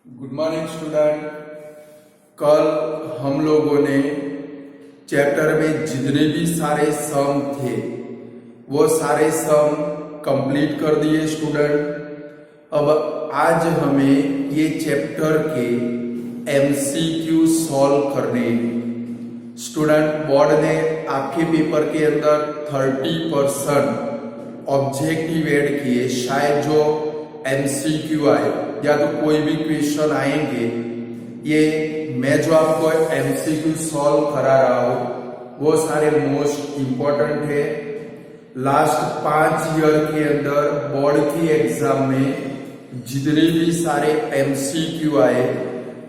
Good morning student. कल हम लोगों ने चैप्टर में जितने भी सारे सम थे वो सारे सम कंप्लीट कर दिए स्टूडेंट। अब आज हमें ये चैप्टर के एमसीक्यू सॉल्व करने स्टूडेंट। बोर्ड ने आपके पेपर के अंदर 30% ऑब्जेक्टिव ऐड किए। शायद जो एमसीक्यू आए या तो कोई भी क्वेश्चन आएंगे, ये मैं जो आपको एमसीक्यू सॉल्व करा रहा हूं वो सारे मोस्ट इंपॉर्टेंट है। लास्ट 5 ईयर के अंदर बोर्ड की एग्जाम में जितने भी सारे एमसीक्यू आए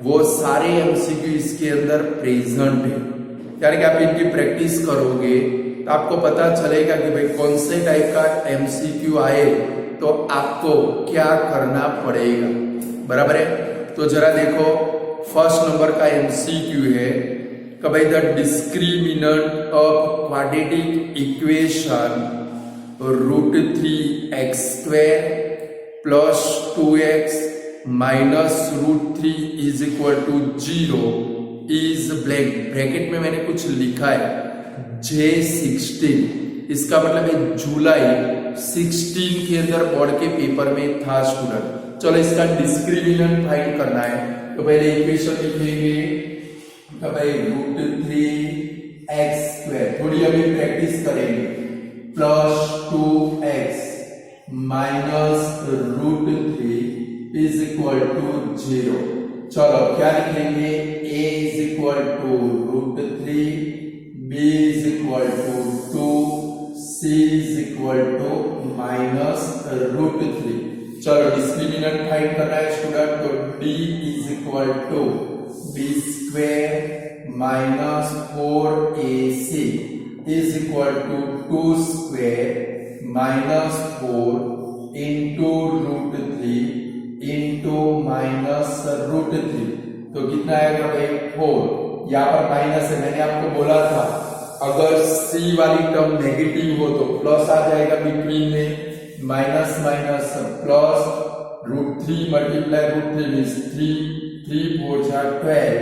वो सारे एमसीक्यू इसके अंदर प्रेजेंट है। यानी कि आप इनकी प्रैक्टिस करोगे तो आपको पता चलेगा कि भाई कौन से टाइप का एमसीक्यू आए तो आपको क्या करना पड़ेगा। बराबर है। तो जरा देखो, फर्स्ट नंबर का एमसीक्यू है कि भाई the discriminant of quadratic equation √3x² plus 2x minus √3 is equal to 0 is blank. Bracket में मैंने कुछ लिखा है J16। इसका मतलब है जुलाई 16 के अंदर बोर्ड के पेपर में था स्टूडेंट। चलो इसका डिस्क्रिमिनेंट फाइंड करना है तो पहले इक्वेशन लिखेंगे तो भाई √3x²। थोड़ी अभी प्रैक्टिस करेंगे। Plus 2x minus √3 is equal to 0। चलो क्या लिखेंगे, a is equal to √3, b is equal to 2, c is equal to minus √3। चलो डिस्क्रिमिनेंट फाइंड करना है स्टूडेंट। तो d is equal to b² minus 4ac is equal to 2² minus 4 into √3 into minus √3। तो कितना आएगा भाई 4। यहाँ पर माइनस है, मैंने आपको बोला था अगर c वाली टर्म नेगेटिव हो तो प्लस आ जाएगा बिटवीन में, minus minus plus √3 multiply √3 means 3 4 12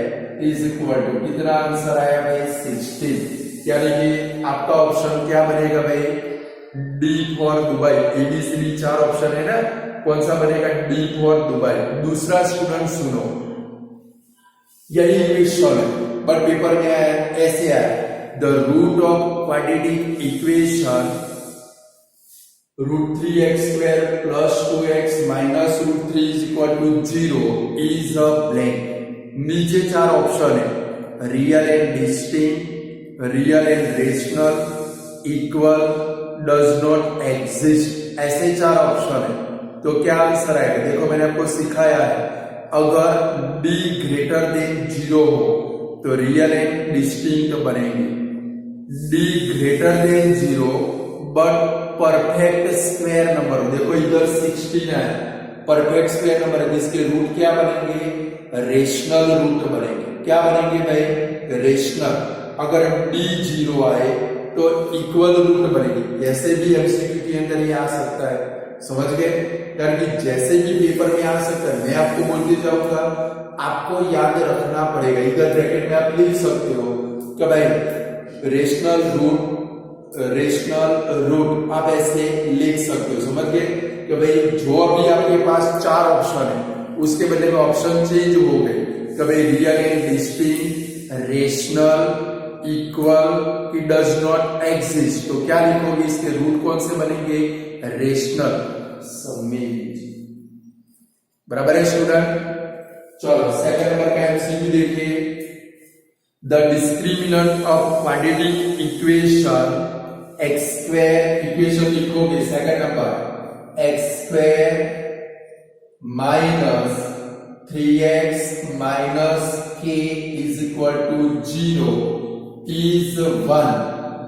is equal to कितना आंसर आया भाई 16। यानी कि आपका ऑप्शन क्या बनेगा भाई, D for Dubai. ABCD 4 option है ना, कौन सा बनेगा, डी फॉर दुबई। दूसरा स्टूडेंट सुनो, यही क्वेश्चन है बट पेपर में आया ऐसे आया, the root of quadratic equation √3x² plus 2x minus √3 is equal to 0 is a blank. नीचे 4 ऑप्शन है, real and distinct, real and rational, equal, does not exist, ऐसे 4 ऑप्शन है। तो क्या आंसर आएगा, देखो मैंने आपको सिखाया है अगर d ग्रेटर देन 0 हो तो रियल एंड डिस्टिंक्ट बनेंगे, d ग्रेटर then 0 but perfect square number हो। देखो इधर 16 है, परफेक्ट स्क्वायर नंबर है जिसके रूट क्या बनेंगे, रेशनल रूट बनेंगे। क्या बनेंगे भाई, रेशनल। अगर d 0 आए तो इक्वल रूट बनेगी। ऐसे भी एमसीक्यू के अंदर ये आ सकता है, समझ गए। यानी कि जैसे भी पेपर में आ सकता है, मैं आपको बोलते जाऊंगा, आपको याद रखना पड़ेगा। इधर ब्रैकेट में आप लिख सकते हो कि भाई रेशनल रूट आप ऐसे लिख सकते हो, समझ गए। कि भाई जो अभी आपके पास 4 ऑप्शन है उसके बदले में ऑप्शन चेंज हो गए कि भाई real and distinct, rational, equal कि डज नॉट एग्जिस्ट। तो क्या लिखोगे, इसके रूट कौन से बनेंगे, रेशनल समेत। बराबर है स्टूडेंट। चलो सेकंड नंबर का एमसीक्यू देखिए, the discriminant of quadratic equation x², equation लिखोगे second number x² minus 3x minus k is equal to 0 is 1,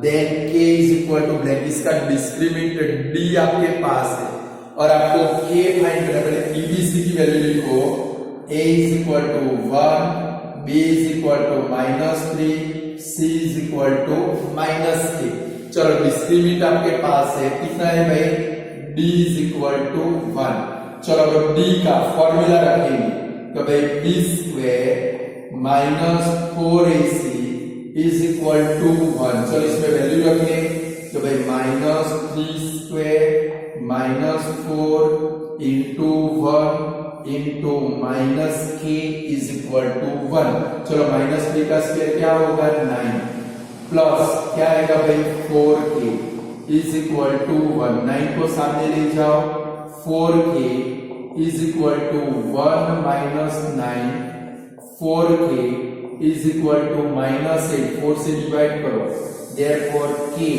then k is equal to blank. इसका डिस्क्रिमिनेंट d आपके पास है और आपको k फाइंड करना है। EBC की वैल्यू लिखो, a is equal to 1, b is equal to -3, c is equal to -k। चलो डिस्क्रिमिनेंट आपके पास है, कितना है भाई, d इज इक्वल टू 1। चलो अब d का फॉर्मूला रखेंगे तो भाई B square minus 4ac is equal to 1। चलो इसमें वैल्यू रखिए, तो भाई minus 3 square minus 4 into 1 into minus K is equal to 1। चलो माइनस 3 का स्क्वायर क्या होगा 9 प्लस क्या आएगा भाई 4k इज इक्वल टू 1। 9 को सामने ले जाओ, 4k is equal to 1 minus 9, 4k is equal to minus 8, 4 से डिवाइड करो, therefore k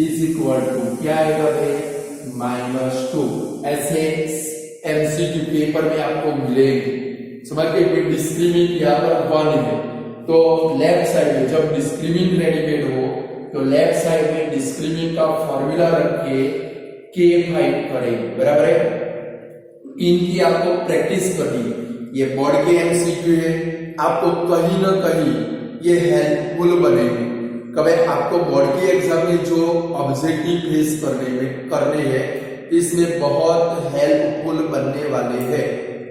is equal to क्या आएगा भाई माइनस 2। ऐसे एमसीक्यू पेपर में आपको मिलेगी। समझ के डिस्क्रिमिनेंट यहाँ पर 1 है, तो लेफ्ट साइड में जब डिस्क्रिमिनेंट रेडीमेड हो तो लेफ्ट साइड में डिस्क्रिमिनेंट का फॉर्मूला रख के k फाइंड करेंगे, बराबर है। इनकी आपको प्रैक्टिस करनी है, ये बोर्ड के एमसीक्यू है, आपको कहीं ना कहीं ये हेल्पफुल बनेगी। कभी आपको बोर्ड के एग्जाम में जो ऑब्जेक्टिव फेस करने हैं इसमें बहुत हेल्पफुल बनने वाले हैं।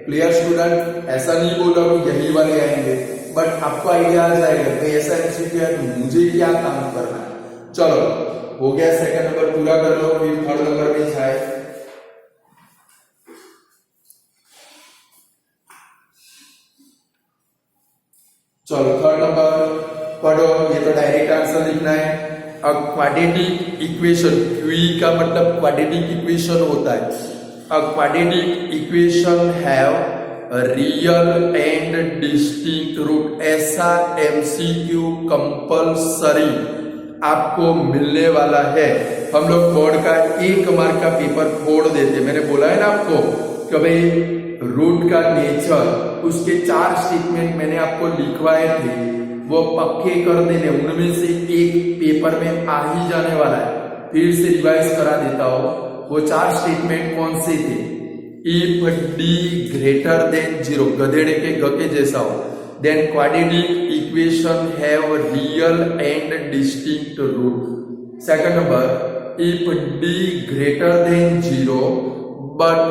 क्लियर स्टूडेंट, ऐसा नहीं बोल रहा हूँ यही वाले आएंगे, बट आपको आइडिया आ जाएगा कि ऐसा एमसीक्यू है तो मुझे क्या काम करना है। चलो हो गया, सेकंड नंबर पूरा कर लो, फिर थर्ड नंबर में जाए। चलो थर्ड नंबर पढ़ो, ये तो डायरेक्ट आंसर लिखना है। अ क्वाड्रेटिक इक्वेशन, क्यू का मतलब क्वाड्रेटिक इक्वेशन होता है। A quadratic equation have real and distinct root. ऐसा एमसीक्यू कंपल्सरी आपको मिलने वाला है। हम लोग बोर्ड का 1 मार्क का पेपर फोड़ देते। मैंने बोला है ना आपको कि भाई रूट का नेचर, उसके 4 स्टेटमेंट मैंने आपको लिखवाए थे, वो पक्के कर देने, उनमें से एक पेपर में आ ही जाने वाला है। फिर से रिवाइज करा देता हूं, वो 4 स्टेटमेंट कौन से थे। इफ डी ग्रेटर देन 0, गधेड़े के ग के जैसा हो, then quadratic equation have real and distinct root. Second number, if D greater then 0 but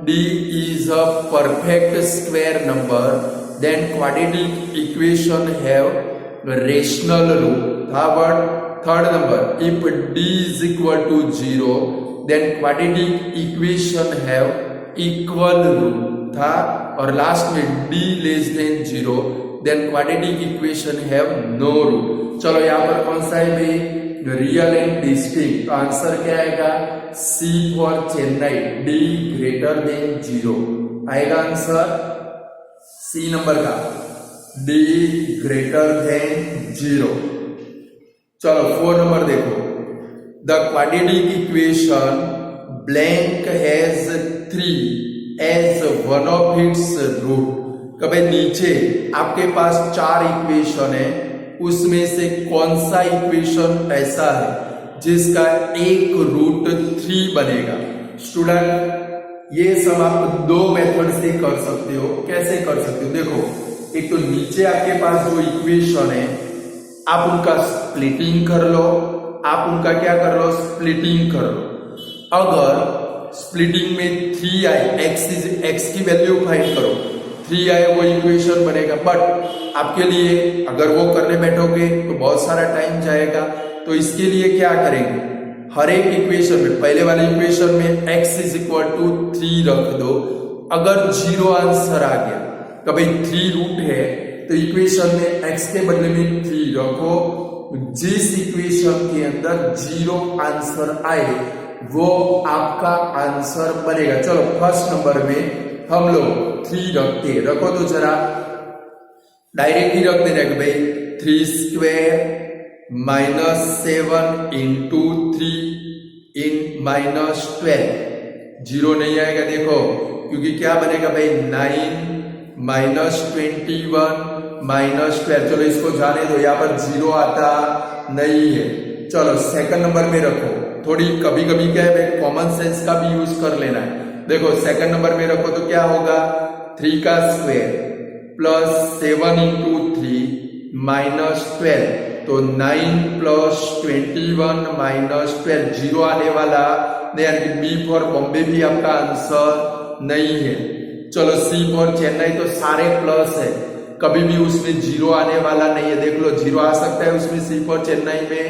d is a perfect square number, then quadratic equation have rational root. Third number, if d is equal to 0, then quadratic equation have equal root था। और last में d less than 0, then quadratic equation have no root। चलो यहाँ पर कौन सा है भाई, रियल एंड डिस्टिंक्ट। तो आंसर क्या आएगा, C फॉर चेन्नई, D ग्रेटर देन 0 आएगा आंसर C नंबर का, D ग्रेटर देन 0। चलो 4 नंबर देखो, the quadratic equation blank has 3 as one of its root. कभी नीचे आपके पास 4 इक्वेशन है, उसमें से कौन सा इक्वेशन ऐसा है जिसका एक रूट 3 बनेगा। स्टूडेंट ये सब आप 2 मेथड से कर सकते हो। कैसे कर सकते हो, देखो एक तो नीचे आपके पास जो इक्वेशन है आप उनका स्प्लिटिंग कर लो, आप उनका क्या कर लो, स्प्लिटिंग कर लो। अगर स्प्लिटिंग में 3 आए, एक्स की वैल्यू फाइंड करो, 3 आए वो इक्वेशन बनेगा। बट आपके लिए अगर वो करने बैठोगे तो बहुत सारा टाइम जाएगा, तो इसके लिए क्या करेंगे, हर एक इक्वेशन में, पहले वाले इक्वेशन में x इज इक्वल टू 3 रख दो। अगर 0 आंसर आ गया, कभी 3 रूट है तो इक्वेशन में x के बदले में 3 रखो। जिस इक्वेशन के अंदर 0 आंसर आए वो आपका आंसर बनेगा। चलो फर्स्ट नंबर में हम लोग 3 रखते, रखो तो जरा डायरेक्ट ही रख देना कि भाई 3 स्क्वायर -7 इंटू 3 इन -12। 0 नहीं आएगा देखो, क्योंकि क्या बनेगा भाई 9 -21 -12। चलो इसको जाने दो, यहाँ पर 0 आता नहीं है। चलो सेकंड नंबर में रखो, थोड़ी कभी कभी क्या है भाई कॉमन सेंस का भी यूज कर लेना है। देखो सेकंड नंबर में रखो तो क्या होगा, 3 का स्क्वायर प्लस 7 इंटू 3 -12, तो 9 प्लस 21 -12। 0 आने वाला नहीं, यानी कि बी फॉर बॉम्बे भी आपका आंसर नहीं है। चलो सी फॉर चेन्नई तो सारे प्लस है, कभी भी उसमें जीरो आने वाला नहीं है। देख लो जीरो आ सकता है उसमें, सी फॉर चेन्नई में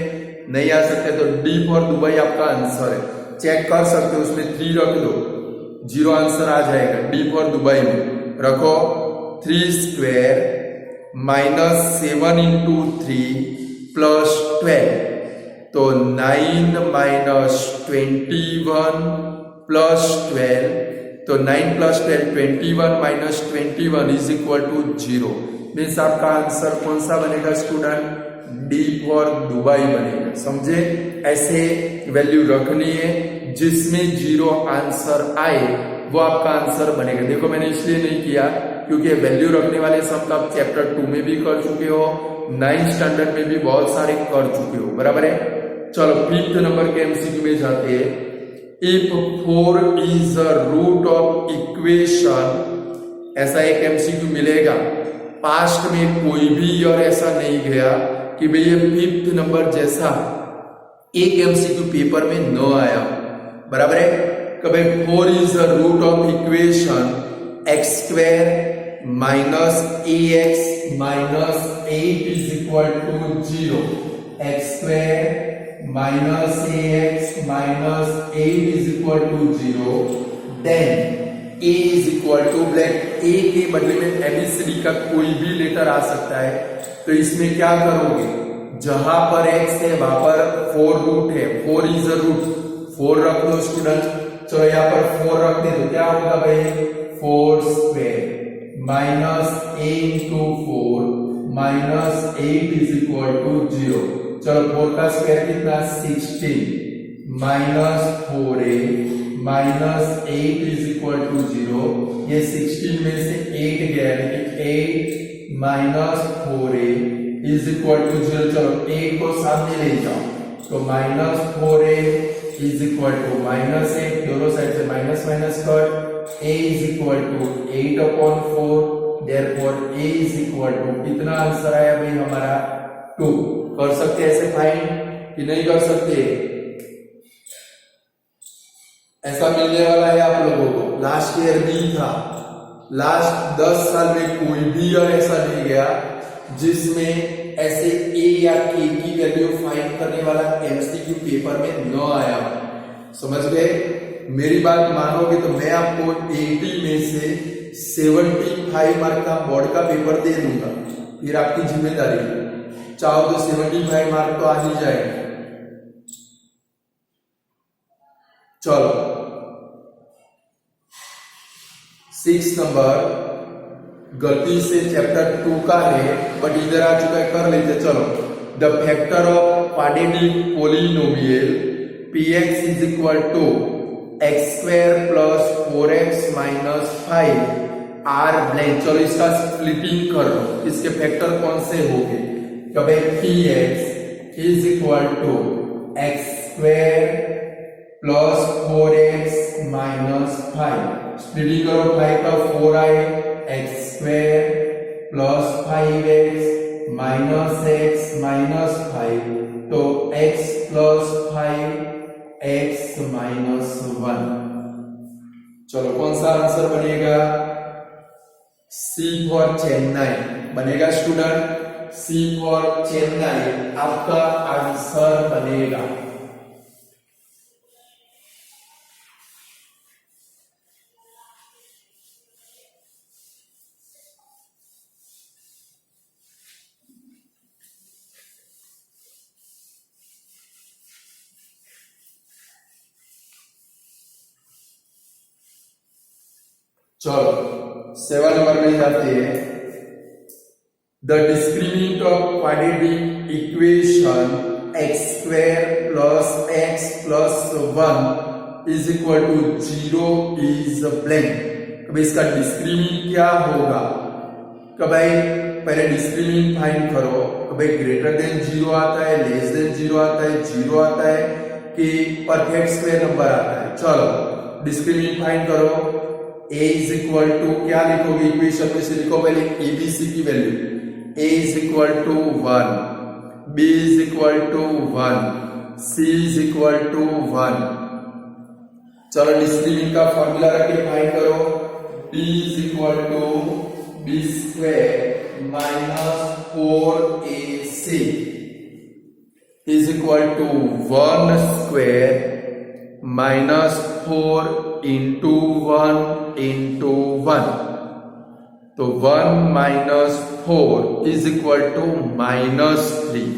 नहीं आ सकते। तो डी फॉर दुबई आपका आंसर है, चेक कर सकते हो, उसमें 3 रख दो, जीरो आंसर आ जाएगा। डी फॉर दुबई में रखो 3 स्क्वायर माइनस 7 इंटू 3 प्लस 12, तो 9 माइनस 21 प्लस 12, तो 9 plus 12 21 minus 21 is equal to 0। Means आपका आंसर कौन सा बनेगा स्टूडेंट? डी फॉर दुबई बनेगा। समझे? ऐसे वैल्यू रखनी है, जिसमें जीरो आंसर आए वो आपका आंसर बनेगा। देखो मैंने इसलिए नहीं किया क्योंकि वैल्यू रखने वाले सम तो आप चैप्टर 2 में भी कर चुके हो, 9th स्टैंडर्ड में भी बहुत सारे कर चुके हो, बराबर है। चलो 5th नंबर के एमसीक्यू में जाते हैं। If 4 is the root of equation, ऐसा एक एमसीक्यू मिलेगा। पास्ट में कोई भी ईयर ऐसा नहीं गया कि भाई ये 5th नंबर जैसा एक एमसीक्यू पेपर में न आया, बराबर है। कभी 4 is the root of equation X square minus A X minus 8 is equal to 0, X square minus A X minus 8 is equal to 0, then a is equal to blank, a के बदले में ABCD का कोई भी letter आ सकता है। तो इसमें क्या करोगे, जहां पर x है वहां पर 4 रूट है, 4 इज अ रूट, 4 रख दो स्टूडेंट। चलो यहाँ पर 4 रख दे तो क्या होगा भाई, 4 square minus a into 4 minus 8 is equal to 0। चलो 4 का स्क्वायर कितना, 16 minus 4a minus 8 is equal to 0। ये 16 में से 8 गया, लेकिन 8 minus 4a is equal to 0। चलो 8 को सामने ले जाओ तो minus 4a is equal to minus 8, दोनों साइड से minus minus cut, a is equal to 8/4, therefore a is equal to कितना आंसर आया भाई हमारा 2। कर सकते ऐसे फाइंड कि नहीं कर सकते? ऐसा मिलने वाला है आप लोगों को, लास्ट ईयर भी था। लास्ट 10 साल में कोई भी ईयर ऐसा नहीं गया जिसमें ऐसे a या k की वैल्यू फाइंड करने वाला एमसीक्यू पेपर में न आया। समझ गए? मेरी बात मानोगे तो मैं आपको 80 में से 75 मार्क का बोर्ड का पेपर दे दूंगा, फिर आपकी जिम्मेदारी। चाहो तो 75 मार्क तो आ ही जाएगा। चलो 6 नंबर गलती से चैप्टर 2 का है बट इधर आ चुका है, कर लेते। चलो the factor of quadratic polynomial px is equal to X square plus 4x minus 5 are blank. चलो इसका स्प्लिटिंग कर लो, इसके फैक्टर कौन से होंगे? कभी px is equal to X square plus 4x minus 5, splitting करो, 5 का 4 आए, X square plus 5x minus x minus 5, तो x प्लस 5 x माइनस 1। चलो कौन सा आंसर बनेगा? सी फॉर चेन्नई बनेगा स्टूडेंट, सी फॉर चेन्नई आपका आंसर बनेगा। चलो 7 नंबर में जाते हैं। The discriminant of quadratic equation X square plus X plus 1 is equal to 0 is blank. अब इसका डिस्क्रिमिनेंट क्या होगा? कब भाई पहले डिस्क्रिमिनेंट फाइंड करो। कब ग्रेटर देन 0 आता है, लेस देन 0 आता है, 0 आता है कि परफेक्ट स्क्वायर नंबर आता है। चलो डिस्क्रिमिनेंट फाइंड करो। a इज इक्वल टू क्या लिखोगे इक्वेशन में से? लिखो पहले abc की value, a is equal to 1, b is equal to 1, c is equal to 1। चलो डिस्क्रिमिनेंट का फॉर्मूला रख के फाइंड करो, d is equal to B square minus 4ac is equal to 1 square minus 4 into 1 into 1, तो 1 minus 4 is equal to -3।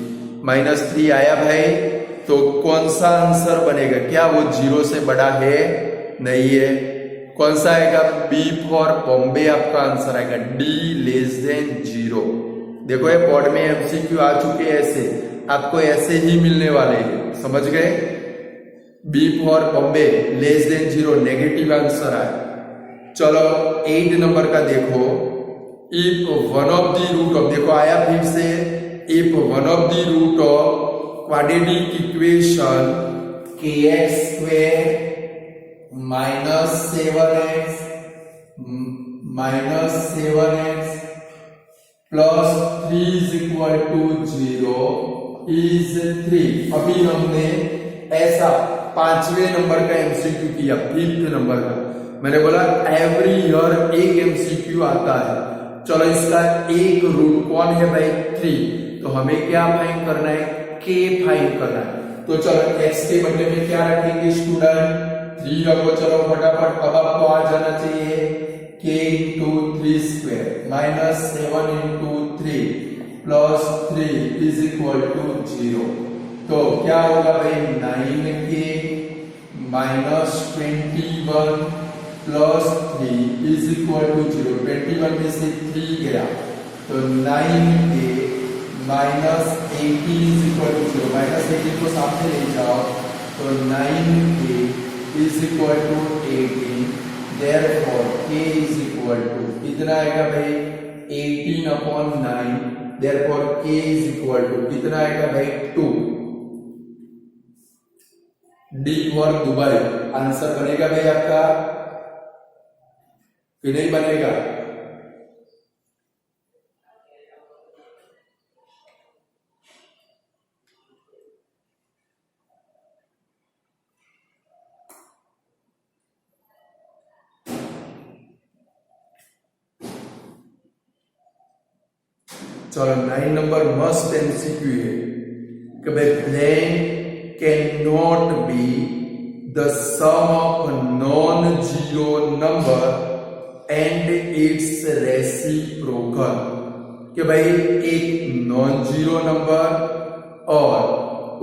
-3 आया भाई, तो कौन सा आंसर बनेगा? क्या वो 0 से बड़ा है? नहीं है। कौन सा आएगा? बी फॉर बॉम्बे आपका आंसर आएगा, डी लेस देन 0। देखो ये बोर्ड में एमसीक्यू आ चुके हैं, ऐसे आपको ऐसे ही मिलने वाले हैं, समझ गए? B for Bombay less than 0 negative answer आए। चलो 8 नंबर का देखो, if one of the root of, देखो आया फिर से, if one of the root of quadratic equation kx² -7x plus 3 is equal to 0 is 3। अभी हमने ऐसा 5वें नंबर का एमसीक्यू किया, 5th नंबर का। मैंने बोला एवरी ईयर एक एमसीक्यू आता है। चलो इसका एक रूट कौन है भाई? 3। तो हमें क्या फाइंड करना है? k फाइंड करना है। तो चलो x के बदले में क्या रखेंगे स्टूडेंट? 3 रखो। चलो फटाफट, अब आपको आ जाना चाहिए k into 3 square minus 7 into 3 plus 3 is equal to 0। तो क्या होगा भाई? 9k minus 21 plus 3 is equal to 0। 21 में से 3 गया तो 9k minus 18 is equal to 0। Minus 18 को सामने ले जाओ तो 9k is equal to 18। Therefore k is equal to कितना आएगा भाई? 18/9। Therefore k is equal to कितना आएगा भाई? 2। डी फॉर दुबई आंसर बनेगा भाई आपका कि नहीं बनेगा? चलो 9 नंबर मस्ट एमसीक्यू है कि भाई blank can not be the sum of non zero number and its reciprocal. कि भाई एक नॉन जीरो नंबर और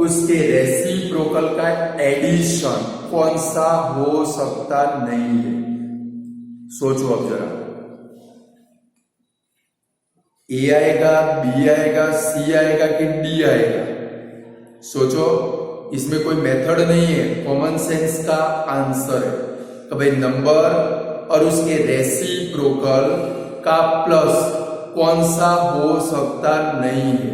उसके रेसिप्रोकल का एडिशन कौन सा हो सकता नहीं है? सोचो अब जरा। ए आएगा, बी आएगा, सी आएगा कि डी आएगा? सोचो, इसमें कोई मेथड नहीं है, कॉमन सेंस का आंसर है। तो भाई नंबर और उसके रेसिप्रोकल का प्लस कौन सा हो सकता नहीं है?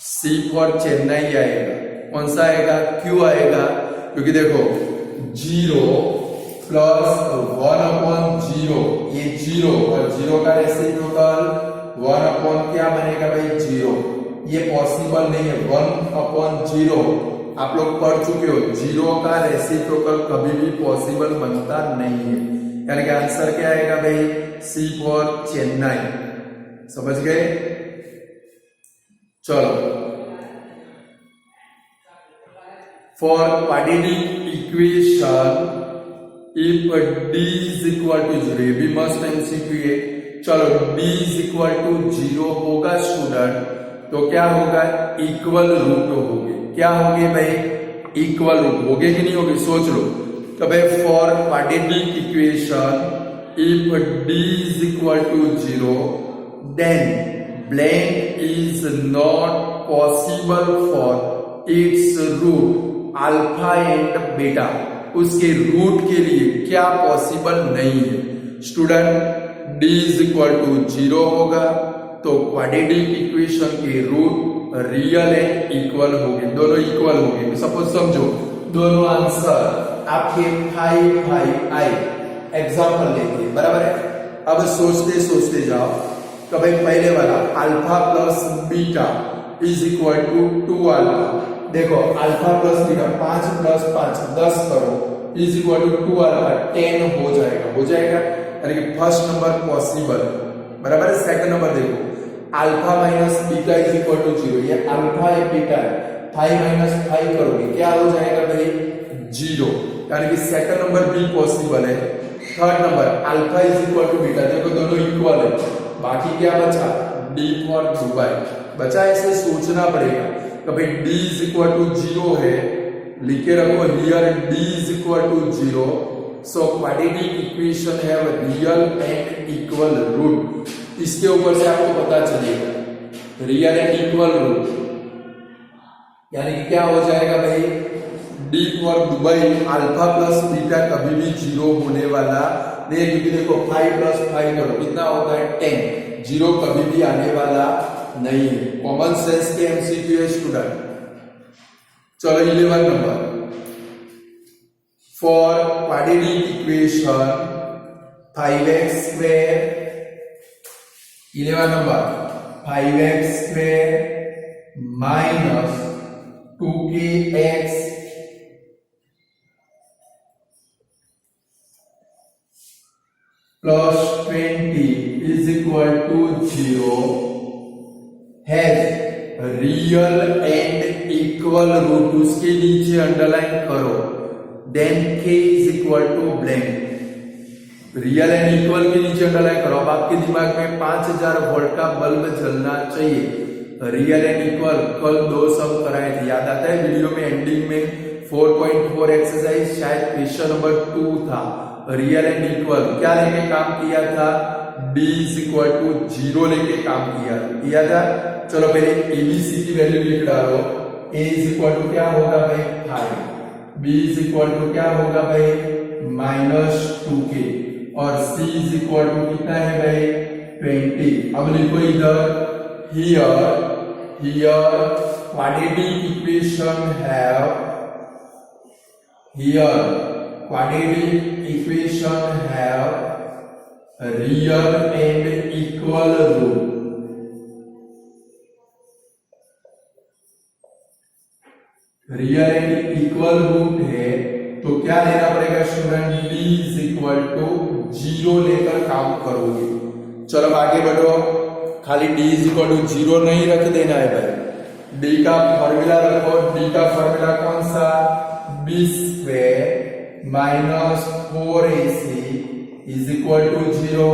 सी फॉर चेन्नई आएगा। कौन सा आएगा? क्यों आएगा? क्योंकि देखो 0 प्लस 1/0, ये 0 और 0 का रेसिप्रोकल 1/ क्या बनेगा भाई? 0। ये पॉसिबल नहीं है। 1/0 आप लोग पढ़ चुके हो, 0 का रेसिप्रोकल कभी भी पॉसिबल बनता नहीं है। यानी कि आंसर क्या आएगा भाई? C for Chennai. समझ गए? चलो for quadratic equation if d is equal to 0, ये भी मस्ट एमसीक्यू है। चलो d इज इक्वल टू 0 होगा स्टूडेंट, तो क्या होगा? इक्वल रूट होंगे। क्या होंगे भाई? इक्वल रूट होंगे कि नहीं होंगे? सोच लो। तो भाई for quadratic equation if d is equal to 0 then blank is not possible for its root alpha and beta. उसके रूट के लिए क्या पॉसिबल नहीं है student? d is equal to 0 होगा तो क्वाड्रेटिक इक्वेशन के रूट रियल एंड इक्वल होंगे, दोनों इक्वल होंगे। सपोज समझो दोनों आंसर आपके 5 आए, एग्जाम्पल लेते हैं, बराबर है। अब सोचते सोचते जाओ तो भाई पहले वाला alpha plus beta is equal to 2 alpha. देखो अल्फा प्लस बीटा 5 प्लस 5 10 करो इज इक्वल टू 2 अल्फा 10 हो जाएगा यानी कि फर्स्ट नंबर पॉसिबल, बराबर है। सेकंड नंबर देखो, alpha minus beta is equal to 0, ये अल्फा है बीटा है, 5 माइनस 5 करोगे क्या हो जाएगा भाई 0, यानी कि सेकंड नंबर बी पॉसिबल है। Third number alpha is equal to beta, देखो दोनों इक्वल है, बाकी क्या बचा डी फॉर दुबई बचा। ऐसे सोचना पड़ेगा कि भाई डी इज इक्वल टू 0 है, लिखे रखो here D is equal to 0, so quadratic equation have real and equal root. इसके ऊपर से आपको पता चलेगा रियल एंड इक्वल रूट यानी कि क्या हो जाएगा भाई D for Dubai alpha plus beta कभी भी 0 होने वाला नहीं, क्योंकि देखो 5 प्लस 5 करो कितना होता है 10, 0 कभी भी आने वाला नहीं है। कॉमन सेंस के एमसीक्यू है स्टूडेंट। चलो 11 number, for quadratic equation 5x square, 11 number 5x square minus 2kx plus 20 is equal to 0 has real and equal root, उसके नीचे अंडरलाइन करो, then k is equal to blank. Real and equal के नीचे underline करो। अब आपके दिमाग में 5000 वोल्ट का बल्ब जलना चाहिए। रियल एंड इक्वल कल 2 सम कराए थे, याद आता है वीडियो में एंडिंग में 4.4 एक्सरसाइज शायद क्वेश्चन नंबर 2 था। रियल एंड इक्वल क्या लेके काम किया था d इज इक्वल टू 0 लेके काम किया था। चलो पहले एबीसी की वैल्यू लिख डालो, a इज इक्वल टू क्या होगा भाई 5, b इज इक्वल टू क्या होगा भाई माइनस 2k और c इज इक्वल टू कितना है भाई 20। अब लिखो इधर here quadratic equation have, here quadratic equation have real and equal root. Real and equal root है तो क्या लेना पड़ेगा student d is equal to 0 लेकर काम करोगे। चलो आगे बढ़ो, खाली d इज इक्वल टू 0 नहीं रख देना है भाई, d का फॉर्मूला रखो। d का फॉर्मूला कौन सा b square minus 4ac is equal to 0,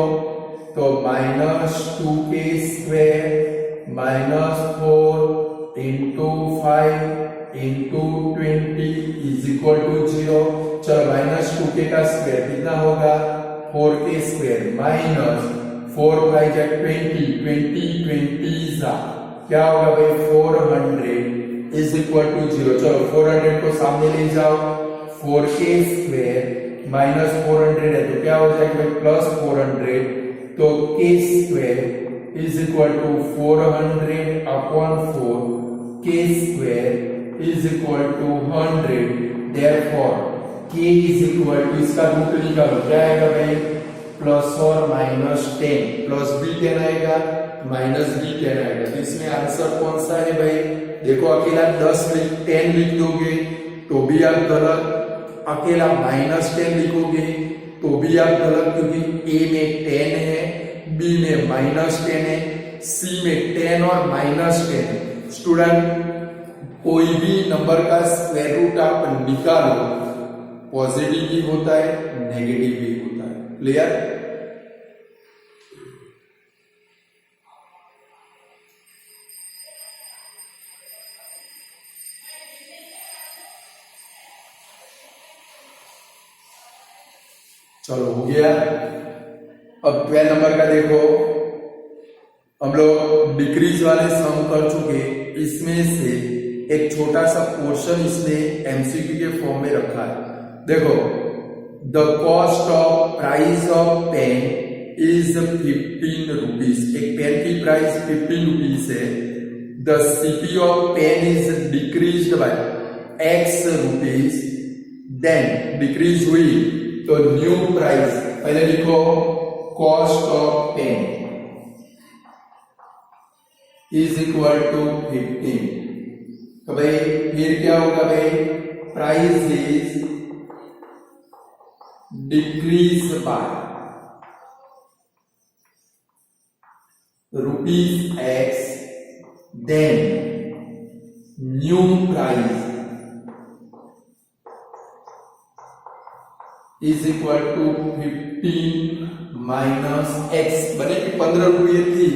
तो minus 2k square minus 4 into 5 into 20 is equal to 0। चलो माइनस 2k का स्क्वायर कितना होगा 4k स्क्वायर माइनस 4 5 जा 20 20 क्या होगा भाई 400 इज इक्वल टू 0। चलो 400 को सामने ले जाओ, 4k स्क्वायर माइनस 400 है तो क्या हो जाएगा भाई प्लस 400, तो k square is equal to 400 upon 4, k square is equal to 100, therefore k is equal to इसका रूट निकालो क्या आएगा भाई प्लस और माइनस 10, प्लस भी 10 आएगा माइनस भी 10 आएगा। तो इसमें आंसर कौन सा है भाई, देखो अकेला 10 लिख दोगे तो भी आप गलत, अकेला माइनस 10 लिखोगे तो भी आप गलत, क्योंकि a में 10 है, b में माइनस 10 है, c में 10 और माइनस 10 है। स्टूडेंट कोई भी नंबर का स्क्वायर रूट आप निकालो, पॉजिटिव भी होता है नेगेटिव भी होता है। क्लियर? चलो हो गया। अब 12 नंबर का देखो, हम लोग डिक्रीज वाले सम कर चुके, इसमें से एक छोटा सा पोर्शन इसने एमसीक्यू के फॉर्म में रखा है। देखो the cost of price of pen is 15 rupees, एक पेन की प्राइस 15 रुपीज है। The CP of pen is decrease by x rupees, then decrease हुई तो न्यू प्राइस, पहले लिखो cost of pen is equal to 15, तो भाई फिर क्या होगा भाई price is decrease by ₹X, then new price is equal to 15 minus X। बने कि 15 रुपये थी,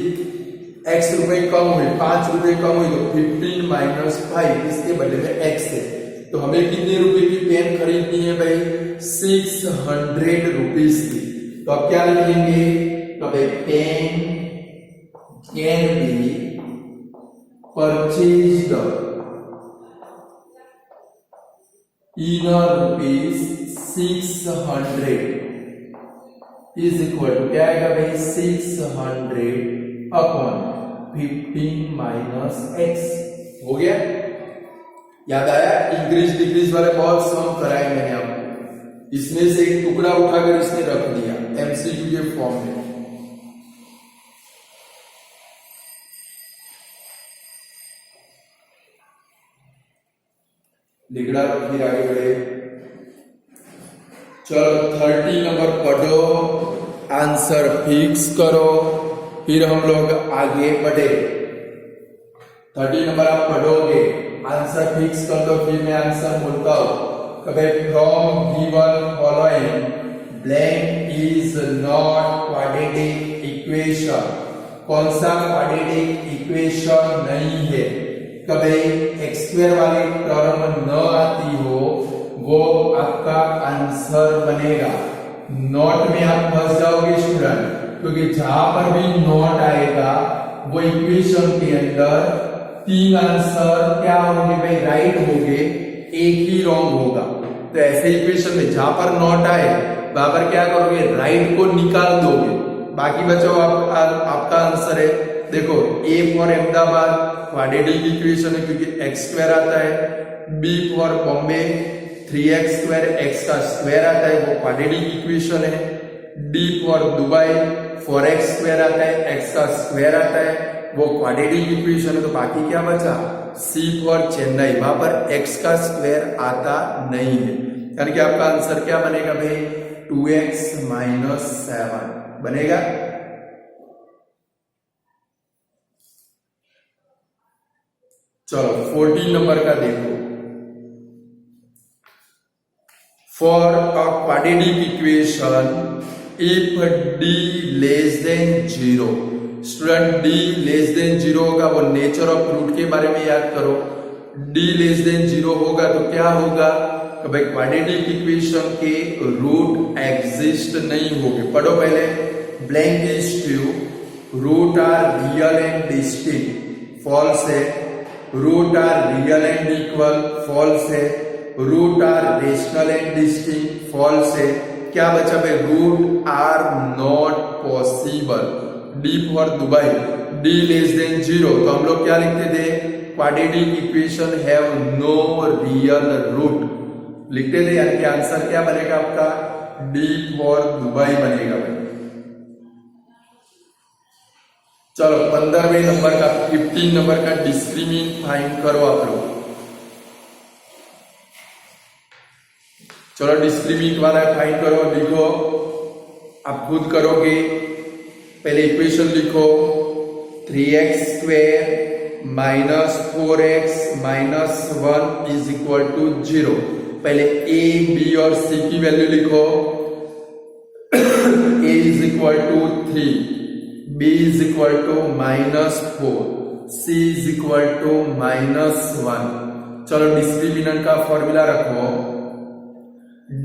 X रुपए कम हुए, 5 रुपए कम हुई, तो 15 माइनस 5 इसके बदले में X है। तो हमें कितने रुपए की पेन खरीदनी है भाई? 600 रुपीज की। तो अब क्या लिखेंगे? तो भाई pen can be purchased in ₹600 is equal to क्या आएगा भाई? 600 अपॉन 15 माइनस X। हो गया? याद आया? इंक्रीज डिक्रीज वाले बहुत सम कराए मैंने आपको। इसमें से एक टुकड़ा उठाकर इसने रख दिया एमसीक्यू के फॉर्म में। लिखड़ा फिर आगे बढ़े। चलो 30 नंबर पढ़ो, आंसर फिक्स करो, फिर हम लोग आगे बढ़े। 30 नंबर आप पढ़ोगे, आंसर फिक्स कर दो, फिर मैं आंसर बोलता हूं। कभी from given following blank is not quadratic equation. कौन सा क्वाड्रेटिक इक्वेशन नहीं है? कभी x² वाली टर्म न आती हो, वो आपका आंसर बनेगा। नॉट में आप फंस जाओगे स्टूडेंट, क्योंकि जहां पर भी नॉट आएगा वो इक्वेशन के अंदर 3 आंसर क्या होंगे भाई? राइट होंगे, एक ही रॉन्ग होगा। तो ऐसे इक्वेशन में जहां पर नॉट आए वहां पर क्या करोगे? राइट को निकाल दोगे, बाकी बचाओ आपका आंसर है। देखो A for Ahmedabad quadratic equation है क्योंकि x² आता है। B for Bombay 3x² x का स्क्वायर आता है, वो क्वाड्रेटिक इक्वेशन है। D फॉर दुबई 4x² आता है, x का स्क्वायर आता है, वो क्वाड्रेटिक इक्वेशन है। तो बाकी क्या बचा? C फॉर चेन्नई, वहां पर x का स्क्वायर आता नहीं है, यानी कि आपका आंसर क्या बनेगा भाई? 2x माइनस 7 बनेगा। चलो 14 नंबर का देखो। For a quadratic equation if d less than 0। Student d less than 0 होगा, वो नेचर ऑफ रूट के बारे में याद करो। d लेस देन 0 होगा तो क्या होगा? तो भाई क्वाड्रेटिक इक्वेशन के रूट एग्जिस्ट नहीं होंगे। पढ़ो पहले। Blank is true, root are real and distinct, false है। Root are real and equal, false है। Root are rational and distinct, false है। क्या बचा भाई? Root are not possible. D for Dubai, D less than 0, तो हम लोग क्या लिखते थे? Quadratic equation have no real root लिखते थे, यानी कि आंसर क्या बनेगा आपका? डी फॉर दुबई बनेगा भाई। चलो 15वें नंबर का 15 नंबर का डिस्क्रिमिनेंट फाइंड करो आप लोग। चलो डिस्क्रिमिनेंट वाला फाइंड करो, लिखो, आप खुद करोगे। पहले इक्वेशन लिखो, 3x² minus 4x minus 1 is equal to 0। पहले a, b और c की वैल्यू लिखो। a is equal to 3, b is equal to -4, c is equal to -1। चलो डिस्क्रिमिनेंट का फॉर्मूला रखो,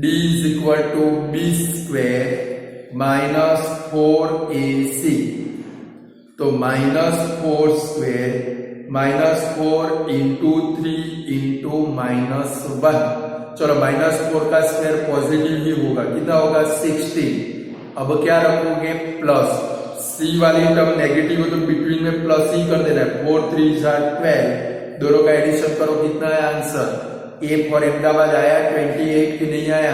d is equal to b² minus 4ac। तो -4² -4 into 3 into -1। चलो -4 का स्क्वायर पॉजिटिव ही होगा, कितना होगा? 16। अब क्या रखोगे? प्लस। सी वाली टर्म नेगेटिव हो तो बिटवीन में प्लस ही कर देना है। 4 3 12, दोनों का एडिशन करो, कितना है आंसर? ए फॉर अहमदाबाद आया 28 कि नहीं आया?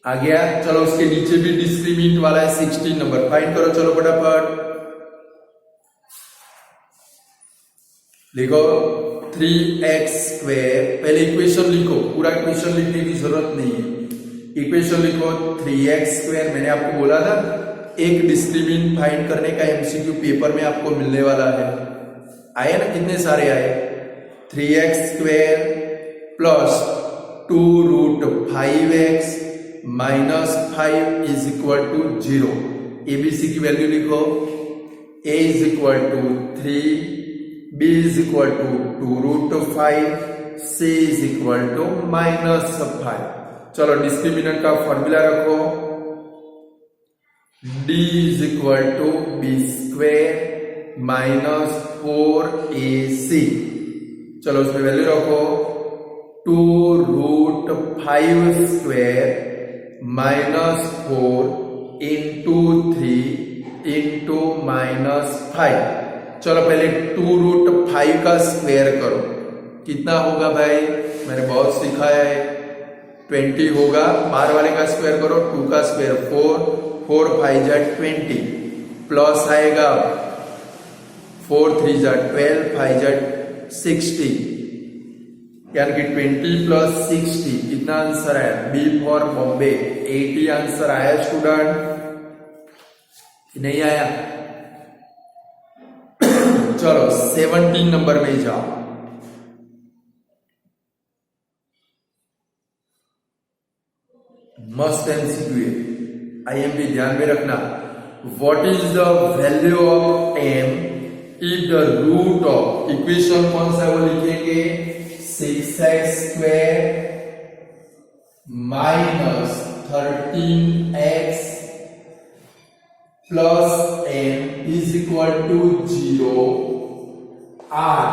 आ गया। चलो उसके नीचे भी डिस्क्रिमिनेंट वाला है 16 नंबर, फाइंड करो। चलो फटाफट लिखो 3x²। पहले इक्वेशन लिखो, पूरा इक्वेशन लिखने की जरूरत नहीं है। इक्वेशन लिखो 3x², मैंने आपको बोला था एक डिस्क्रिमिनेंट फाइंड करने का एमसीक्यू पेपर में आपको मिलने वाला है। आए ना, कितने सारे आए? 3x² plus 2√5x minus 5 is equal to 0। ABC की वैल्यू लिखो, a is equal to 3, b is equal to 2√5, c is equal to -5। चलो डिस्क्रिमिनेंट का फॉर्मूला रखो, d is equal to b² minus 4ac। चलो उसमें वैल्यू रखो 2√5² minus 4 into 3 into -5। चलो पहले 2√5 का स्क्वायर करो, कितना होगा भाई? मैंने बहुत सिखाया है, 20 होगा। बाहर वाले का स्क्वायर करो, 2 का स्क्वायर 4 5 जा 20 प्लस आएगा 4 3 जा 12 5 जा 60, यानी कि 20 प्लस 60 कितना आंसर आया? बी फॉर बॉम्बे 80 आंसर आया स्टूडेंट, नहीं आया? चलो 17 नंबर में जाओ। मस्ट एमसीक्यू है, आईएमपी ध्यान में रखना। What is the value of m if the root of, equation कौन सा है वो लिखेंगे, 6x² minus 13x plus m is equal to 0 are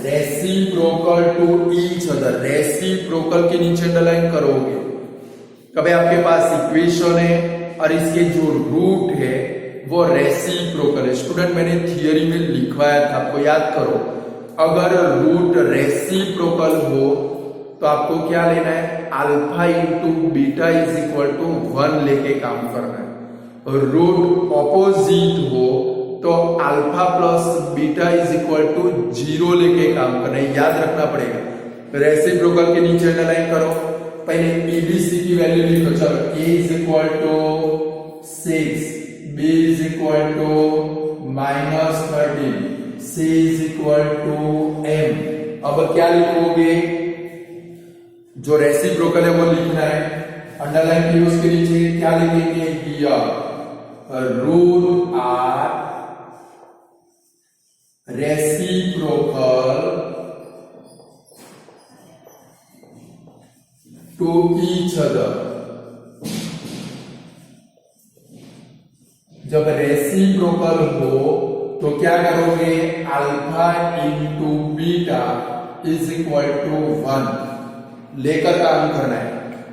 reciprocal to each other. Reciprocal के नीचे अंडरलाइन करोगे, कभी आपके पास इक्वेशन है और इसके जो रूट है वो रेसिप्रोकल है। स्टूडेंट मैंने थियरी में लिखवाया था, आपको याद करो, अगर रूट रेसिप्रोकल हो तो आपको क्या लेना है, alpha into beta is equal to 1 लेके काम करना है। रूट ऑपोजिट हो तो alpha plus beta is equal to 0 लेके काम करना है, याद रखना पड़ेगा। रेसिप्रोकल के नीचे अंडरलाइन करो, पहले एबीसी की वैल्यू लिखो। चलो a is equal to 6, b is equal to -13, c is equal to m। अब क्या लिखोगे, जो रेसिप्रोकल है वो लिखना है, अंडरलाइन किए, उसके नीचे क्या लिखेंगे, here root are reciprocal to each other. जब रेसिप्रोकल हो तो क्या करोगे, alpha into beta is equal to 1 लेकर काम करना है।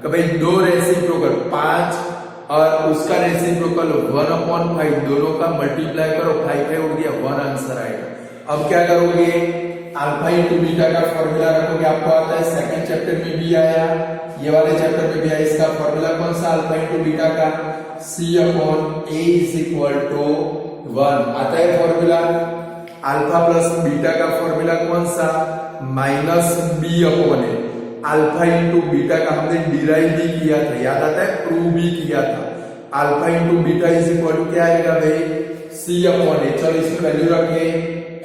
कभी दो रेसिप्रोकल 5 और उसका रेसिप्रोकल 1/5, दोनों का मल्टीप्लाई करो, 5 उड़ गया, 1 आंसर आएगा। अब क्या करोगे, अल्फा इंटू बीटा का फॉर्मूला रखोगे, आपको आता है सेकंड चैप्टर में भी आया, ये वाले चैप्टर में भी आया। इसका फॉर्मूला कौन सा, अल्फा इंटू बीटा का, c/a इज इक्वल टू 1 आता है फॉर्मूला। अल्फा प्लस बीटा का फॉर्मूला कौन सा, -b/a। अल्फा इंटू बीटा का हमने डिराइव भी किया था, याद आता है, प्रूव भी किया था। Alpha into beta is equal to क्या आएगा भाई, c/a। चलो इसकी वैल्यू रखे,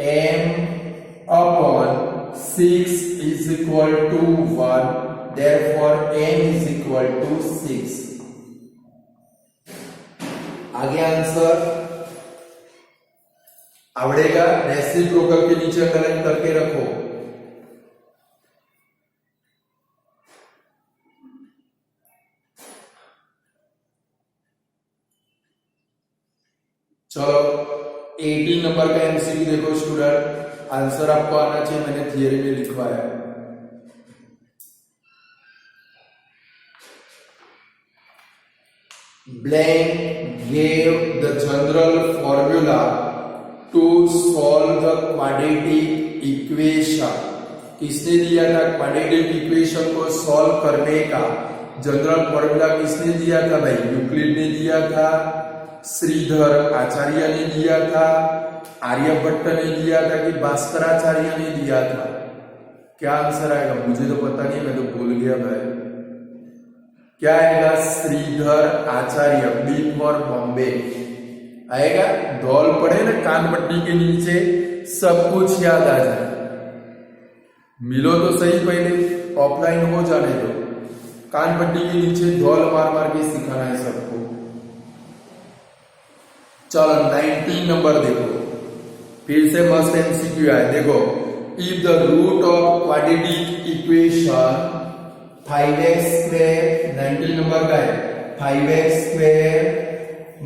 m/6 is equal to 1, therefore m is equal to 6। आगे आंसर आवड़ेगा, रेसिप्रोकल के नीचे अंडरलाइन करके रखो। चलो 18 नंबर का एमसीक्यू देखो स्टूडेंट, आंसर आपको आना चाहिए, मैंने थियरी में लिखवाया है। Blank gave the general formula to solve the quadratic equation। किसने दिया था क्वाड्रेटिक इक्वेशन को सॉल्व करने का जनरल फॉर्मूला? किसने दिया था भाई, यूक्लिड ने दिया था, श्रीधर आचार्य ने दिया था, आर्यभट्ट ने दिया था कि भास्कराचार्य ने दिया था? क्या आंसर आएगा, मुझे तो पता नहीं, मैं तो भूल गया भाई। क्या आएगा? श्रीधर आचार्य, बी फॉर बॉम्बे आएगा। धौल पड़े ना कान पट्टी के नीचे, सब कुछ याद आ जाए। मिलो तो सही, पहले ऑफलाइन हो जाने दो। कान पट्टी के नीचे धौल मार मार के सिखाना है सबको। चलो 19 नंबर देखो, फिर से मस्त एमसीक्यू है। देखो, if the root of quadratic equation 5x square, 19 number का है, 5x square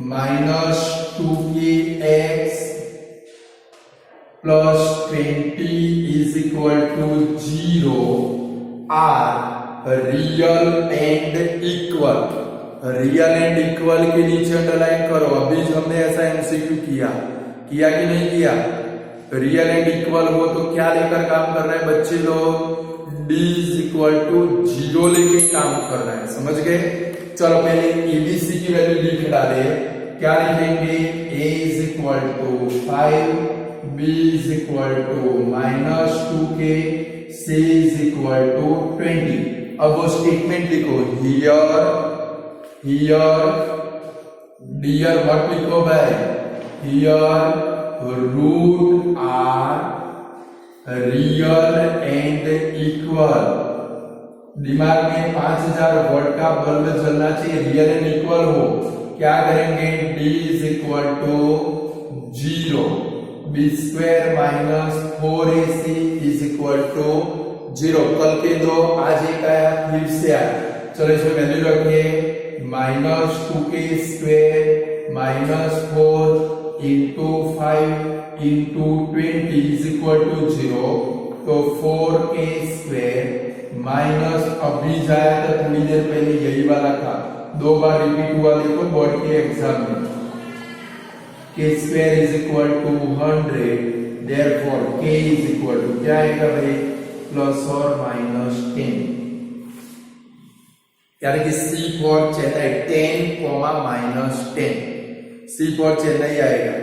minus 2kx plus 20 is equal to 0 are real and equal. Real and equal के नीचे अंडरलाइन करो। अभी हमने ऐसा एमसीक्यू किया कि नहीं किया? रियल एंड इक्वल हो तो क्या लेकर काम कर रहे हैं बच्चे लोग? d इज इक्वल टू 0 लेके काम कर रहे हैं, समझ गए? चलो पहले एबीसी की वैल्यू लिख डाले। क्या लिखेंगे? a is equal to 5, b is equal to minus 2k, c is equal to 20। अब वो स्टेटमेंट लिखो, हियर डियर व्हाट लिखो भाई? Here root are real and equal. दिमाग में 5000 वोल्ट का बल्ब जलना चाहिए, रियल एंड इक्वल हो। क्या करेंगे? d is equal to 0, B square minus 4ac is equal to 0। कल के दो, आज एक आया, फिर से आया। चलो इसमें वैल्यू रखिए, minus 2k square minus 4 into 5 into 20 is equal to 0। तो 4k स्क्वायर माइनस, अभी जाया था थोड़ी देर पहले यही वाला था, 2 बार रिपीट हुआ, देखो बोर्ड के एग्जाम में। k square is equal to 100, therefore k is equal to क्या आएगा भाई? प्लस और माइनस 10, यानी कि C for Chennai 10, minus 10, C for Chennai आएगा।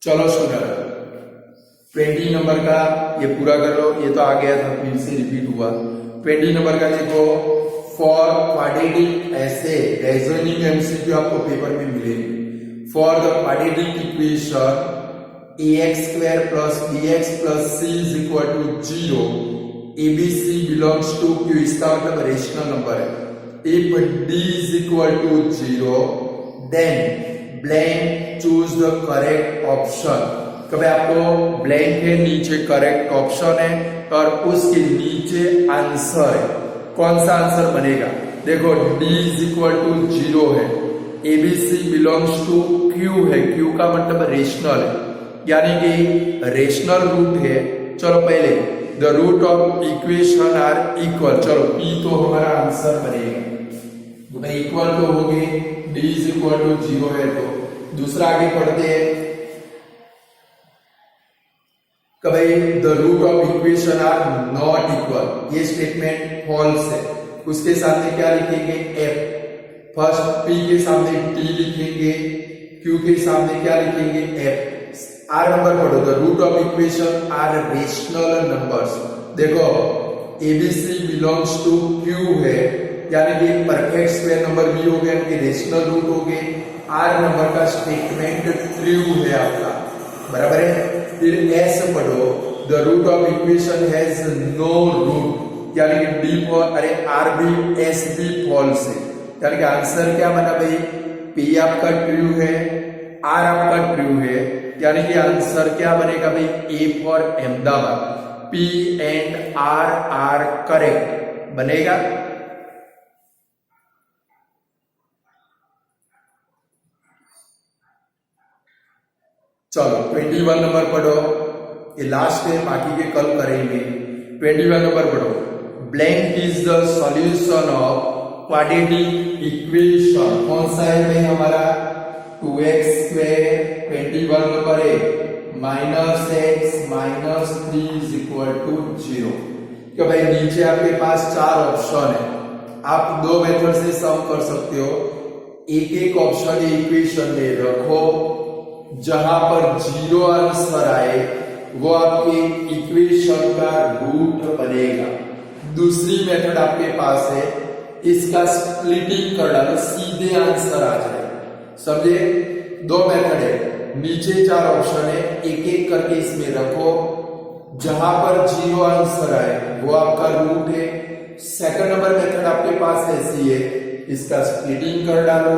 चलो स्टूडेंट 20 नंबर का ये पूरा कर लो। ये तो आ गया था, फिर से रिपीट हुआ। 20 नंबर का देखो, फॉर क्वाड्रेटिक, ऐसे रीजनिंग एमसीक्यू आपको पेपर में मिलेगी। For the quadratic equation ax square plus bx plus c is equal to 0, abc belongs to q, इसका मतलब रेशनल नंबर है। If d is equal to 0 then blank choose the correct option. कभी आपको blank है, नीचे correct option है और उसके नीचे आंसर है। कौन सा आंसर बनेगा? देखो, d इज इक्वल टू 0 है, ABC बिलोंग्स टू Q है, Q का मतलब रेशनल है, यानी कि रेशनल रूट है। चलो पहले the root of equation are equal. चलो P तो हमारा आंसर बनेगा, इक्वल तो हो गए, d इज इक्वल टू 0 है। तो दूसरा आगे पढ़ते हैं, कभी the root of equation are not equal, ये स्टेटमेंट फॉल्स है। उसके सामने क्या लिखेंगे? f। फर्स्ट p के सामने t लिखेंगे, q के सामने क्या लिखेंगे? f। आर नंबर पढ़ो, the root of equation are rational numbers. देखो abc बिलोंग्स टू q है, यानी कि परफेक्ट स्क्वायर नंबर भी हो गया, कि रेशनल रूट हो गए। आर नंबर का स्टेटमेंट ट्रू है आपका, बराबर है। फिर s पढ़ो, the root of equation has no root, यानी कि d फॉर आर भी s भी फॉल्स है, यानी कि आंसर क्या बना भाई? P आपका ट्रू है, R आपका ट्रू है, यानी कि आंसर क्या बनेगा भाई? A for Ahmedabad. P and R are correct बनेगा। चलो 21 नंबर पढ़ो, ये लास्ट है, बाकी के कल करेंगे। 21 नंबर पढ़ो, blank is the solution of quadratic equation. कौन सा है भाई हमारा? 2x square. 21 नंबर है, minus x minus 3 is equal to 0। क्यों भाई? नीचे आपके पास 4 ऑप्शन है, आप 2 मेथड से सॉल्व कर सकते हो। एक एक ऑप्शन इक्वेशन में रखो, जहां पर 0 आंसर आए वो आपके इक्वेशन का रूट बनेगा। दूसरी मेथड आपके पास है, इसका स्प्लिटिंग कर डालो, सीधे आंसर आ जाए। समझे? दो मेथड है, नीचे 4 ऑप्शन है, एक एक करके इसमें रखो, जहां पर 0 आंसर आए वो आपका रूट है। सेकंड नंबर मेथड आपके पास ऐसी है, इसका स्प्लिटिंग कर डालो,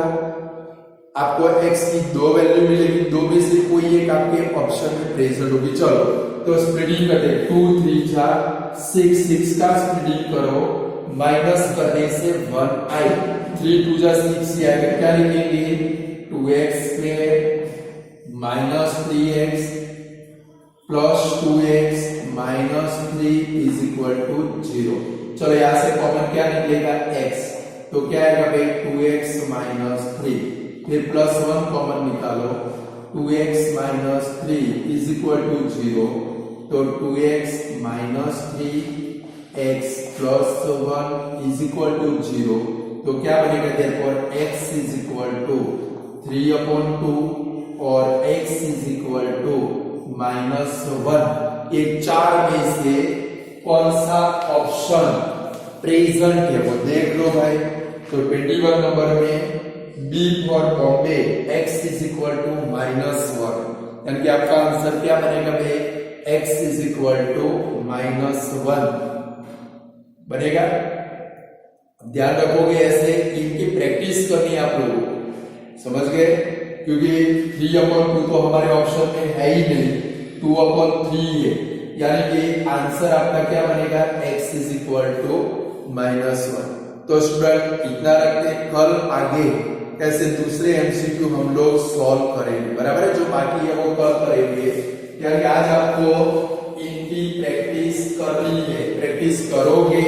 आपको x की 2 वैल्यू मिलेगी, 2 में से कोई एक आपके ऑप्शन में प्रेजेंट होगी। चलो तो स्प्लिटिंग करते, 2 3 4 6, 6 का स्प्लिटिंग करो, माइनस करने से 1 आई, 3 2 जा 6 आएगा, क्या लिखेंगे 2x square minus 3x plus 2x minus 3 is equal to 0। चलो यहां से कॉमन क्या निकलेगा x, तो क्या आएगा भाई 2x माइनस 3, फिर प्लस 1 कॉमन निकालो, 2x minus 3 is equal to 0, तो 2x minus 3x plus 1 is equal to 0, तो क्या बनेगा therefore x is equal to 3/2 और x इज इक्वल टू -1। ये 4 में से कौन सा ऑप्शन प्रेजेंट है वो देख लो भाई। तो 21 नंबर में B for Bombay x is equal to -1, यानी कि आपका आंसर क्या बनेगा भाई, x इज इक्वल टू -1 बनेगा। ध्यान रखोगे ऐसे, इनकी प्रैक्टिस करनी है आप लोगों को, समझ गए? क्योंकि 3/2 तो हमारे ऑप्शन में है ही नहीं, 2/3 है, यानी कि आंसर आपका क्या बनेगा, x इज इक्वल टू -1। तो स्टूडेंट इतना रखते, कल आगे ऐसे दूसरे एमसीक्यू हम लोग सॉल्व करेंगे, बराबर है? जो बाकी है वो कल करेंगे, यानी आज आपको इनकी प्रैक्टिस करनी है। प्रैक्टिस करोगे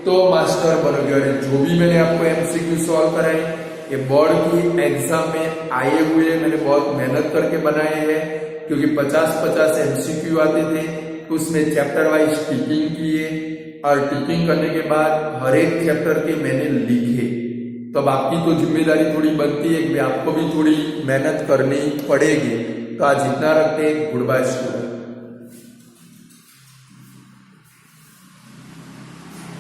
तो मास्टर बनोगे। और जो भी मैंने आपको एमसीक्यू सॉल्व कराए ये बोर्ड की एग्जाम में आए हुए मैंने बहुत मेहनत करके बनाए हैं, क्योंकि 50-50 एमसीक्यू आते थे, उसमें चैप्टर वाइज टिकिंग किए, और टिकिंग करने के बाद हर एक चैप्टर के मैंने लिखे। तब आपकी तो जिम्मेदारी थोड़ी बनती है कि आपको भी थोड़ी मेहनत करनी पड़ेगी। तो आज इतना रखते हैं, गुड बाय स्टूडेंट।